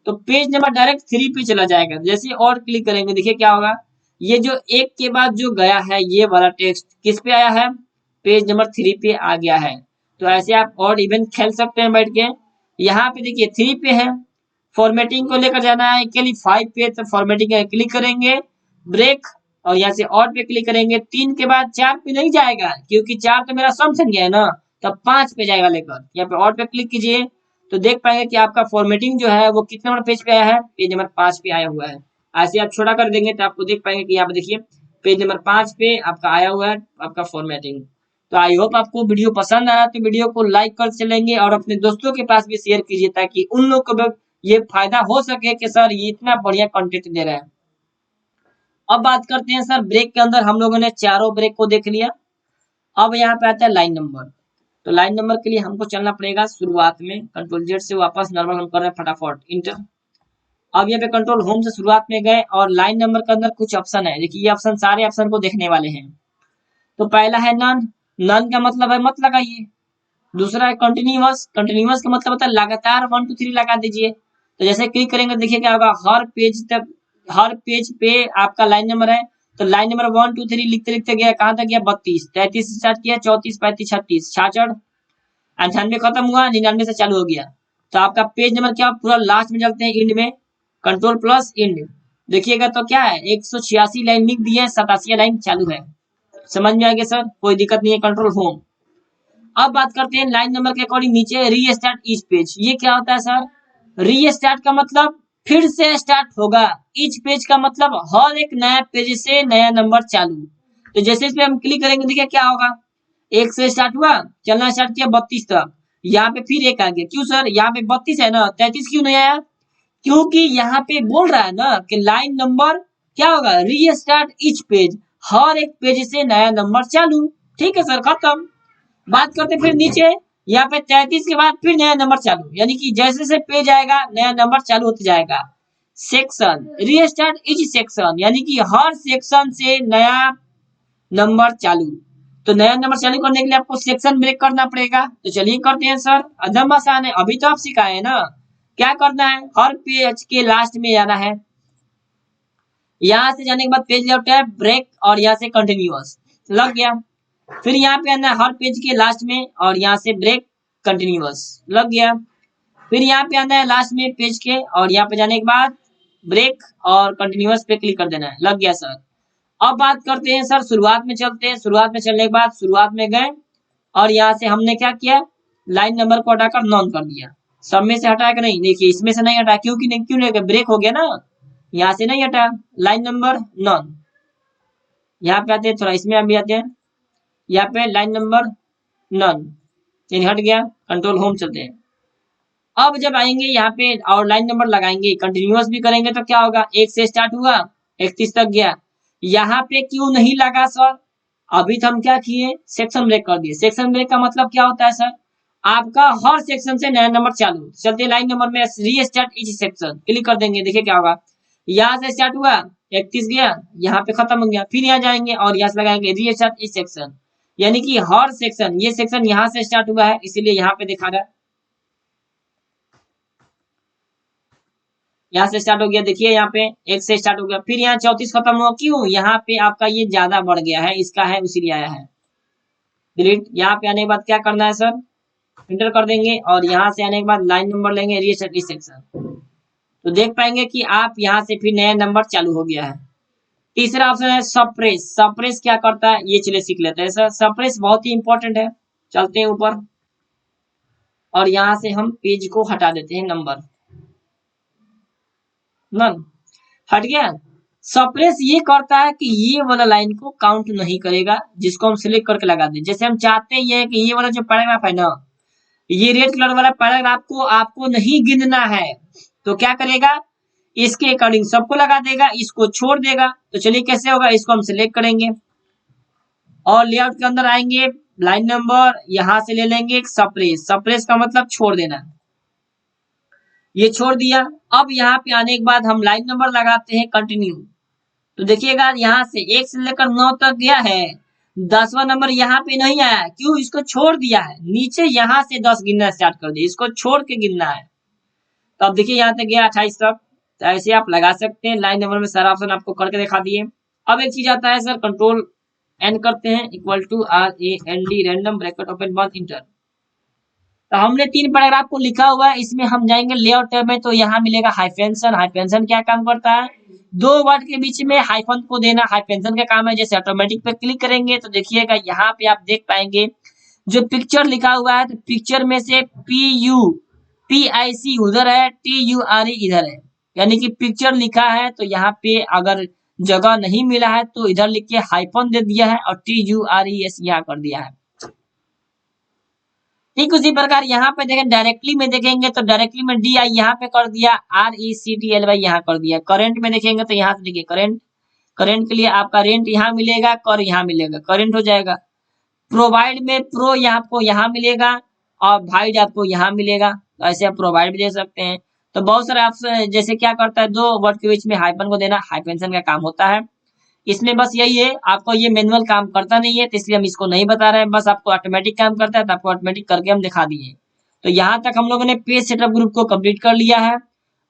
A: तो पेज नंबर डायरेक्ट 3 पे चला जाएगा। जैसे और क्लिक करेंगे देखिए क्या होगा, ये जो एक के बाद जो गया है ये वाला टेक्स्ट किस पे आया है, पेज नंबर 3 पे आ गया है। तो ऐसे आप और इवेंट खेल सकते हैं बैठ के। यहाँ पे देखिए 3 पे है, फॉर्मेटिंग को लेकर जाना है के लिए 5 पे, तो फॉर्मेटिंग क्लिक करेंगे ब्रेक और यहाँ से और पे क्लिक करेंगे। 3 के बाद 4 पे नहीं जाएगा क्योंकि 4 तो मेरा सम गया है ना, तब 5 पे जाएगा लेकर। यहाँ पे और पे क्लिक कीजिए तो देख पाएंगे कि आपका फॉर्मेटिंग जो है वो कितने नंबर पेज पे आया है, पेज नंबर 5 पे आया हुआ है। ऐसे आप छोटा कर देंगे तो आपको देख पाएंगे कि यहाँ पे देखिए पेज नंबर 5 पे आपका आया हुआ है आपका फॉर्मेटिंग। तो आई होप आपको वीडियो पसंद आ रहा है, तो वीडियो को लाइक कर चलेंगे और अपने दोस्तों के पास भी शेयर कीजिए ताकि उन लोग को भी ये फायदा हो सके कि सर ये इतना बढ़िया कंटेंट दे रहे हैं। अब बात करते हैं सर ब्रेक के अंदर, हम लोगों ने चारों ब्रेक को देख लिया। अब यहाँ पे आता है लाइन नंबर। तो लाइन नंबर के लिए हमको चलना पड़ेगा शुरुआत में, कंट्रोल जेड से वापस नॉर्मल हम कर रहे हैं फटाफट इंटर। अब यहाँ पे कंट्रोल होम से शुरुआत में गए और लाइन नंबर के अंदर कुछ ऑप्शन है। देखिए ये ऑप्शन सारे ऑप्शन को देखने वाले हैं। तो पहला है नन, नन का मतलब है मत लगाइए। दूसरा है कंटिन्यूअस, कंटिन्यूअस का मतलब होता है लगातार 1 2 3 लगा दीजिए। तो जैसे क्लिक करेंगे देखिए क्या होगा, हर पेज पे आपका लाइन नंबर है। तो लाइन नंबर 1 2 3 लिखते लिखते गया, कहाँ तक गया 32, 33 से स्टार्ट किया, 34 35 36 66 98 खत्म हुआ, 99 से चालू हो गया। तो आपका पेज नंबर क्या पूरा लास्ट में चलते हैं इंड में, कंट्रोल प्लस इंड। देखिएगा तो क्या है 186 लाइन लिख दिए, 87 लाइन चालू है। समझ में आ गया सर, कोई दिक्कत नहीं है, कंट्रोल होम। अब बात करते हैं लाइन नंबर के अकॉर्डिंग नीचे री स्टार्ट ईच पेज। ये क्या होता है सर, री स्टार्ट का मतलब फिर से स्टार्ट होगा, ईच पेज का मतलब हर एक नया पेज से नया नंबर चालू। तो जैसे इस पे हम क्लिक करेंगे देखिए क्या होगा, 1 से स्टार्ट हुआ, चलना स्टार्ट किया 32 तक, यहाँ पे फिर एक आ गया। क्यों सर, यहाँ पे 32 है ना, 33 क्यों नहीं आया, क्योंकि यहाँ पे बोल रहा है ना कि लाइन नंबर क्या होगा, री स्टार्ट ईच पेज, हर एक पेज से नया नंबर चालू। ठीक है सर, खत्म। बात करते फिर नीचे, यहाँ पे 33 के बाद फिर नया नंबर चालू, यानी कि जैसे जैसे पेज आएगा नया नंबर चालू होते जाएगा। सेक्शन, रीस्टार्ट इच सेक्शन, यानी कि हर सेक्शन से नया नंबर चालू। तो नया नंबर चालू करने के लिए आपको सेक्शन ब्रेक करना पड़ेगा। तो चलिए करते हैं सर, एकदम आसान है, अभी तो आप सिखाए हैं ना। क्या करना है, हर पेज के लास्ट में जाना है, यहाँ से जाने के बाद पेज लेआउट टैब ब्रेक और यहाँ से कंटिन्यूअस लग गया। फिर यहाँ पे आना हर पेज के लास्ट में और यहाँ से ब्रेक कंटिन्यूअस लग गया। फिर यहाँ पे आना है लास्ट में पेज के और यहाँ पे जाने के बाद ब्रेक और कंटिन्यूअस पे क्लिक कर देना है, लग गया सर। अब बात करते हैं सर शुरुआत में चलते हैं। शुरुआत में चलने के बाद शुरुआत में गए और यहाँ से हमने क्या किया, लाइन नंबर को हटाकर नॉन कर दिया। सब में से हटाया कि नहीं, देखिए इसमें से नहीं हटा, क्योंकि नहीं, क्यों नहीं, ब्रेक हो गया ना, यहाँ से नहीं हटा, लाइन नंबर नॉन। यहाँ पे आते हैं थोड़ा, इसमें भी आते हैं, यहाँ पे लाइन नंबर नन, यानी हट गया, कंट्रोल होम चलते हैं। अब जब आएंगे यहाँ पे और लाइन नंबर लगाएंगे, कंटिन्यूअस भी करेंगे तो क्या होगा, 1 से स्टार्ट हुआ 31 तक गया। यहाँ पे क्यों नहीं लगा सर, अभी तो हम क्या किए, सेक्शन ब्रेक कर दिए। सेक्शन ब्रेक का मतलब क्या होता है सर, आपका हर सेक्शन से नया नंबर चालू। चलते लाइन नंबर में री स्टार्ट इच सेक्शन क्लिक कर देंगे, देखिए क्या होगा, यहाँ से स्टार्ट हुआ 31 गया, यहाँ पे खत्म हो गया। फिर यहाँ जाएंगे और यहाँ से लगाएंगे री स्टार्ट इच सेक्शन, यानी कि हर सेक्शन, ये सेक्शन यहाँ से स्टार्ट हुआ है इसीलिए यहाँ पे दिखा रहा है, यहाँ से स्टार्ट हो गया। देखिए यहाँ पे 1 से स्टार्ट हो गया, फिर यहाँ 34 खत्म हुआ, क्यों, यहाँ पे आपका ये ज्यादा बढ़ गया है, इसका है उसीलिए आया है। डिलीट। यहाँ पे आने के बाद क्या करना है सर, इंटर कर देंगे और यहाँ से आने के बाद लाइन नंबर लेंगे रीसेट इस सेक्शन। तो देख पाएंगे कि आप यहाँ से फिर नया नंबर चालू हो गया है। तीसरा ऑप्शन है सप्रेस। सप्रेस क्या करता है, ये चलिए सीख लेते हैं सर। सप्रेस बहुत ही इंपॉर्टेंट है। चलते हैं ऊपर और यहाँ से हम पेज को हटा देते हैं, नंबर नन हट गया। सप्रेस ये करता है कि ये वाला लाइन को काउंट नहीं करेगा, जिसको हम सिलेक्ट करके लगा दें। जैसे हम चाहते हैं ये कि ये वाला जो पैराग्राफ है ना, ये रेड कलर वाला पैराग्राफ को आपको नहीं गिनना है, तो क्या करेगा, इसके अकॉर्डिंग सबको लगा देगा, इसको छोड़ देगा। तो चलिए कैसे होगा, इसको हम सिलेक्ट करेंगे और लेआउट के अंदर आएंगे, लाइन नंबर यहां से ले लेंगे सप्रेस। सप्रेस का मतलब छोड़ देना, ये छोड़ दिया। अब यहाँ पे आने के बाद हम लाइन नंबर लगाते हैं कंटिन्यू। तो देखिएगा यहाँ से 1 से लेकर 9 तक गया है, 10वां नंबर यहाँ पे नहीं आया, क्यों, इसको छोड़ दिया है। नीचे यहाँ से 10 गिनना स्टार्ट कर दिया, इसको छोड़ के गिनना है। तो अब देखिए यहाँ तक गया 28 तक। तो ऐसे आप लगा सकते हैं, लाइन नंबर में सारा ऑप्शन आपको करके दिखा दिए। अब एक चीज आता है सर, कंट्रोल एन करते हैं, equal to RAND random bracket open बंद इंटर। तो हमने 3 पैराग्राफ को लिखा हुआ है, इसमें हम जाएंगे लेआउट टैब में, तो यहाँ मिलेगा हाइफेंशन। हाइफेंशन क्या काम करता है, 2 वर्ड के बीच में हाइफन को देना हाइफेंशन का काम है। जैसे ऑटोमेटिक पे क्लिक करेंगे तो देखिएगा यहाँ पे आप देख पाएंगे जो पिक्चर लिखा हुआ है, तो पिक्चर में से PIC उधर है, TURE इधर है, यानी कि पिक्चर लिखा है। तो यहाँ पे अगर जगह नहीं मिला है तो इधर लिख के हाइफन दे दिया है और TURES यहाँ कर दिया है। ठीक उसी प्रकार यहाँ पे देखें, डायरेक्टली में देखेंगे तो डायरेक्टली में DI यहाँ पे कर दिया, RECTLY यहाँ कर दिया। करेंट में देखेंगे तो यहाँ से देखिए करंट, करंट के लिए आपका रेंट यहाँ मिलेगा, कर यहाँ मिलेगा, करंट हो जाएगा। प्रोवाइड में प्रो आपको यहाँ मिलेगा और वाइड आपको यहाँ मिलेगा, तो ऐसे आप प्रोवाइड भी दे सकते हैं। तो बहुत सारे ऑप्शन, जैसे क्या करता है, 2 वर्ड के बीच में हाइफन को देना हाइफेंशन का काम होता है। इसमें बस यही है, आपको ये मैनुअल काम करता नहीं है, तो इसलिए हम इसको नहीं बता रहे हैं, बस आपको ऑटोमेटिक काम करता है, तो आपको ऑटोमेटिक करके हम दिखा दिए। तो यहाँ तक हम लोगों ने पेज सेटअप ग्रुप को कंप्लीट कर लिया है।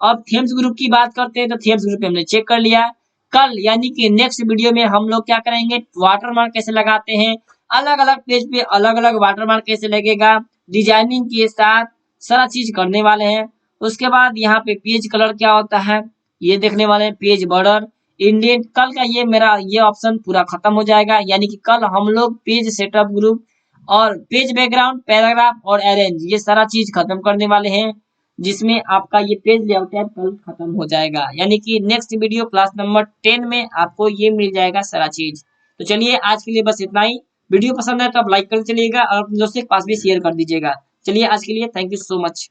A: अब थीम्स ग्रुप की बात करते हैं, तो थीम्स ग्रुप हमने चेक कर लिया। कल यानी कि नेक्स्ट वीडियो में हम लोग क्या करेंगे, वाटरमार्क कैसे लगाते हैं, अलग अलग पेज पे अलग अलग वाटरमार्क कैसे लगेगा, डिजाइनिंग के साथ सारा चीज करने वाले हैं। उसके बाद यहाँ पे पेज कलर क्या होता है ये देखने वाले हैं, पेज बॉर्डर, इंडेंट। कल का ये मेरा ये ऑप्शन पूरा खत्म हो जाएगा, यानी कि कल हम लोग पेज सेटअप ग्रुप और पेज बैकग्राउंड, पैराग्राफ और अरेंज ये सारा चीज खत्म करने वाले हैं, जिसमें आपका ये पेज लेआउट टैब कल खत्म हो जाएगा। यानी कि नेक्स्ट वीडियो क्लास नंबर 10 में आपको ये मिल जाएगा सारा चीज। तो चलिए आज के लिए बस इतना ही। वीडियो पसंद है तो आप लाइक कर चलिएगा और अपने दोस्तों के पास भी शेयर कर दीजिएगा। चलिए आज के लिए थैंक यू सो मच।